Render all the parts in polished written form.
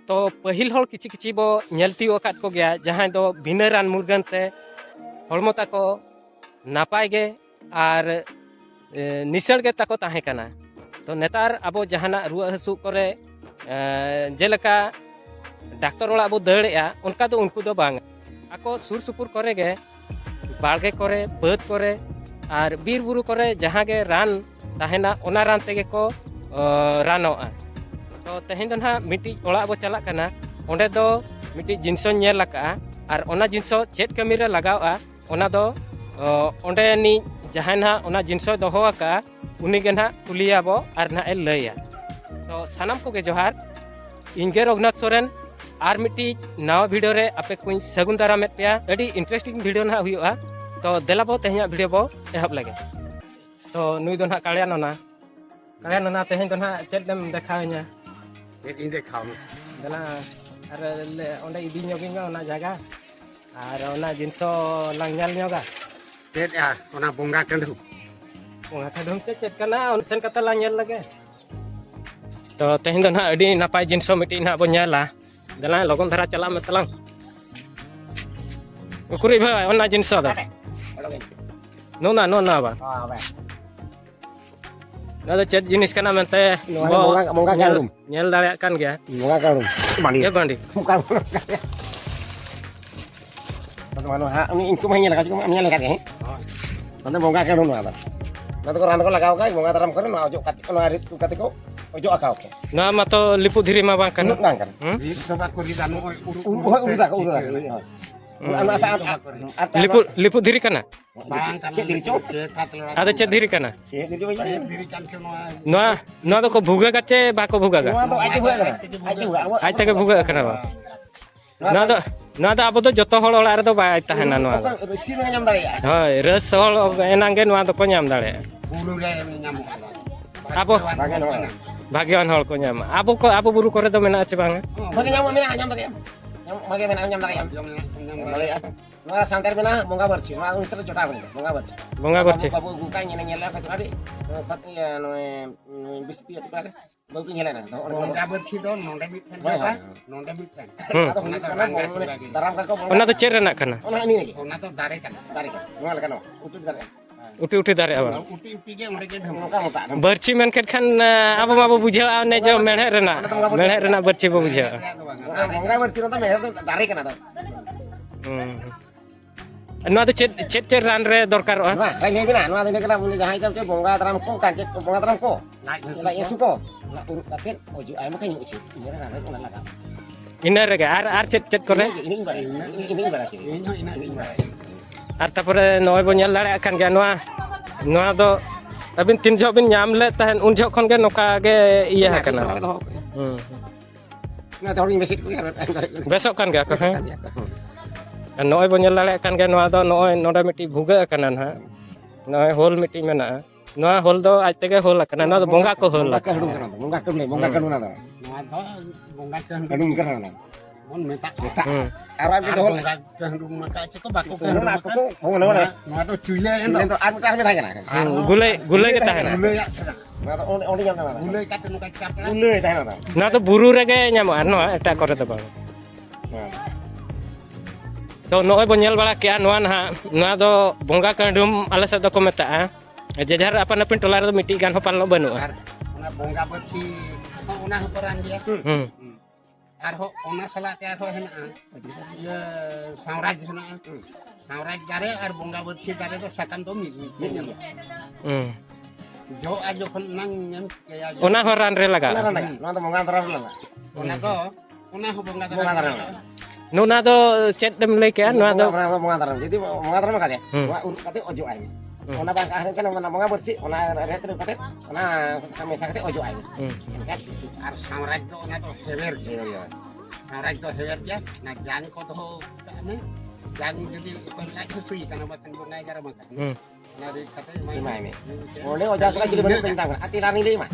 तो पहिल हल किछि किछि बो नेलती ओकात को गया जहां दो बिना रान मुर्गन ते हड़मो ताको नापाय गे आर निसड़ गे ताको ताहे कना। तो नेतार अब जहाना रुआ हसु करे जेलका डाक्टर ओड़ा अब दड़ेया उनका दो उनको दो बांग आको सुर सुपुर करे गे बाड़गे करे बाद करे और बीर बुरु करे जहाँ गे रान ताहेना ओना रान तेगे को रानोआ। तो तेहेन दो ना मिट्टी ओड़ा बो चला कना ओंडे दो मिट्टी जिनसो नेल लगा और ओना जिनसो चेत कमी रे लगावा ओना दो ओंडे नि जहाँ ना ओना जिनसो दोहो का उनी गे ना कुलिया बो और ना ए लैया। तो सानाम को गे जोहार इनगे रघुनाथ सोरेन और मिट्टी नवा वीडियो रे आपे कुछ सगुन दाराम पे अड़ी इंटरेस्टिंग वीडियो ना हुआ। तो देला बो तेहना वीडियो बो एहब लगे। तो नुई दो ना कालिया नोना तेहन दो ना चेत देम देखावኛ इन देखाव देला अर ओंडे इदी ñoगिङा ओना जागा और ओना जिनसो लांग ñal ñoगा चेत या ओना बोंगा कंडू ओना थडम चेत कना ओनसेन कता लांग ñel लगे। तो तेहन दो ना अड़ी नापाय जिनसो मिट्टी ना बो ñala देला लगन धारा चला में तलांग उकुरी भाई ओना जिनसो दा नोना बा ना तो चेत जिनिस कना मेनते बोंगा कंडू ñel दाड़े kan गया बोंगा कंडू बांडी ये बांडी मुका मानो हा इनको महिया लगा को महिया लगा के नंदे बोंगा कंडू ना तो रान को लगाओ का बोंगा दाराम करे ना ओजो काति को आरित काति को ओजो आकाओ के ना मा तो लिपु धीरी मा बां कना बांग कर सभा को रिदानो उड़ा लिपु धीरी कना बांग के दिरी चो तातलड़ा आदे चेत धीरी कना दिरी कान के नोआ दो को भुगा गचे बाको भुगा गा नोआ तो आइते हुआ आज तक भुगा कना बा नोआ दो अब तो जतो हल ओड़ा रे दो बाय ताहेना नोआ रसी में नाम दाड़े होय रस हल एनांगे नोआ दो को नाम दाड़े बुलु रे नाम अब भाग्यवान हल को नाम अब बुरु करे दो मेना आचे बांगा भागे नाम मेना नाम दाड़े भागे मेना नाम दाड़े नोआ सांतार मेना बोंगा बरची नोआ उनसर जोटा बोंगा बरची बाबू गुका ñene ñela ka tadi pati noe bisti ati pare babu ñela na boंगा बरची दो नोंडे बिटन daram ka ko ओना तो चेर रना कना ona ini lagi ona to dare kan nोa leka no utu dare उठी दारे अब उटी के ओंडे के ढमका मोटा बरची मेन खान अब माबो बुझाव ने जो मेणे रेना बरची बो बुझाव बोंगा बरची ना तो मेहर तो dare kana to नोआ तो चेत रान रे दरकार नोआ राइन हे बिना नोआ दिने kana बुनी जहां के बोंगा daram को kan बोंगा daram को la yesu को urut katen oju ay makanya uci ini rana ona laga ina रे आर चेत करे ini ibarat ini आर तापरे नोय बो ñel दाड़े खान गया नोआ दो अबिन तीन जो बिन नाम ले तहन उन जो खन गे नोका गे इया कना ना तो ini mesit बेसो कान गया कहे नोय बो ñel दाड़े खान गया नोआ दो नोय नोडा मिट्टी भुगा कना ना नोय होल मिट्टी मेना नोआ होल दो आज तेगे होल कना नोआ दो बोंगा को होल बोंगा कनु ना नोआ दो बोंगा कनु करना mon meta arab itu boंगा कनु maka itu baku ना नोआ तो चुले तो आर का में थाके ना गुले के ताहे गुले ना तो ओंडे जाम ना गुले का तनु का चाप गुले थाहे ना ना तो बुरु रे गे नाम आर नो एटा करे तो बांग तो नोय बो ñel बड़ा के नोआ ना नोआ दो बोंगा कंडुम आले से दो को मेता जेजार अपन अपन टोला रे मिट्टी गान हो पालो बनु ओना बोंगा बरची ओना हपरान दिया आर हो ओना सला ते आर हो हेना ये साम्राज्य हेना साम्राज्य दारे आर बोंगा बरची दारे तो सकान तो मिल जो आज जोखन नंग नेम के ओना हो रान रे लगा ओना तो बोंगा दारा लगा ओना हो बोंगा दारा नोना दो चेत देम ले के नोआ दो बोंगा दारा jadi बोंगा दारा का दे urut kate ojo ay ona bang ahli kan ona boंगा बरची ona ret kate ona same sakate ojo ay kan ar saम्राज्य तो ona तो hewer saम्राज्य तो hewer dia na jang ko to ane jang jadi pelai susui kana batan boंगा gara makan na ri kate mai me ole oja suka jadi bener pentang ati lari deui mah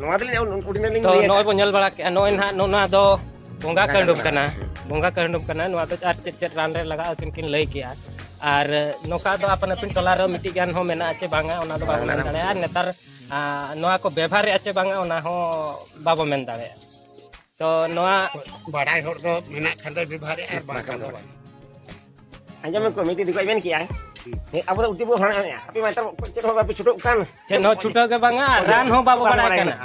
noa tadi udin ling तो नोय बो ñel बड़ा के नोय ना नोना दो बोंगा कंडुम कना नोआ तो are चेत रान रे लगा किन लई के आर नोका दो अपन अपन टोला रे मिट्टी गान हो मेना आचे बांगा ओना दो बाबो मेन दाड़े नेतार नोआ को व्यवहार आचे बांगा ओना हो बाबो मेन दाड़े तो नोआ बाडाय हर दो मेना खान दो विभारे आर बा खान दो anjam ko miti di ko ben ki ai ni abu uti bo hana ya tapi mata cek ho bapi cutuk kan चे नो छुटो के बंगा रान हो बाबू बड़ा कना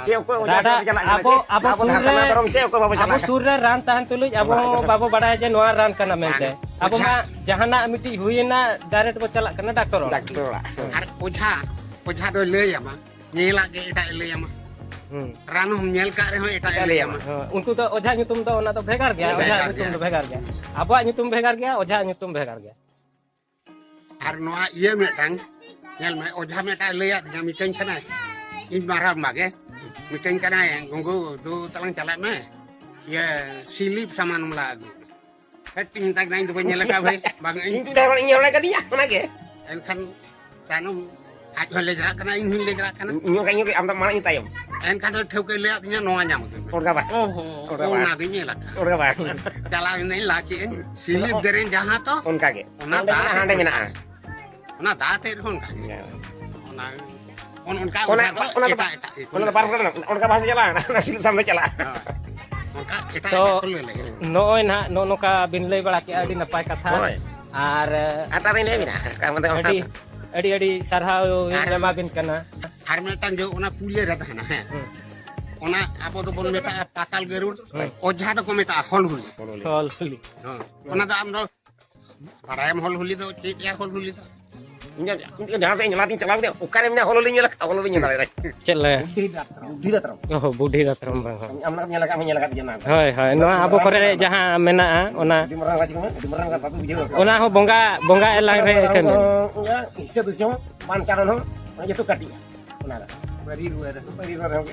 दादा अबो अबो सुर रे रान ताहन तुलुज अबो बाबू बड़ा जे नोआ रान कना मेनते अबो मा जहाना मिटी हुइना डायरेक्ट बो चला कना डॉक्टर आर ओझा दो ले यामा नेला के एटा ले यामा रान हम नेल का रे हो एटा ले यामा उनको तो ओझा nyutum तो ओना तो भेगार गया ओझा nyutum तो भेगार गया अबो nyutum भेगार गया ओझा nyutum भेगार गया आर नोआ ये मेटांग नेल में ओझा मेटा ले या जा मिटेन कना इन मारा मागे मिटेन कना गंगो दो तलंग चला में ये सिलिप सामान मला हटिंग तक नाइन तो नेल का भाई बांग itu dah orang inyo ka dia mana ke एनखान तानु आज ले जरा कना इन ले जरा कना inyo ke am tak mana intayam एनखान तो ठेव के ले दिया नोआ जाम orga ba ओहो ओना दिने ला orga ba चला नहीं लाची सिलिप दरे जहां तो onka ke ओना दा hande mena ओना दाते होन का ओना उनका ona par onka bahasa jalan nasil sampai cala उनका एटा तो ले ले नोय ना नो नोका बिन लay बड़ा के अडी नपाय कथा are atar ini mena kamu tengok अडी अडी अडी सरहाव रेमा बिन कना हर मेटन जो ओना पुलिये रहता है ना है ओना आपो तो बोल मेटा पाताल गरुड़ ओझा तो को मेटा हॉल हुली हॉल हुली ओना तो हम तो परायम हॉल हुली तो चेक या हॉल हुली तो inyo jangan tanya latih celah dia ukare mena hololinya lah hololinya lah चले tidak terang ओहो बुढ़ी रत्रम बंग amna menyalakan dia nak होय होय नो आबो करे जहां मेना ओना di merang lagi di merang ka babu bijau ओना हो बोंगा बोंगा एलांग रे कन ya isi tu siapa man kanan ho mana jatuh kati ona beri ruang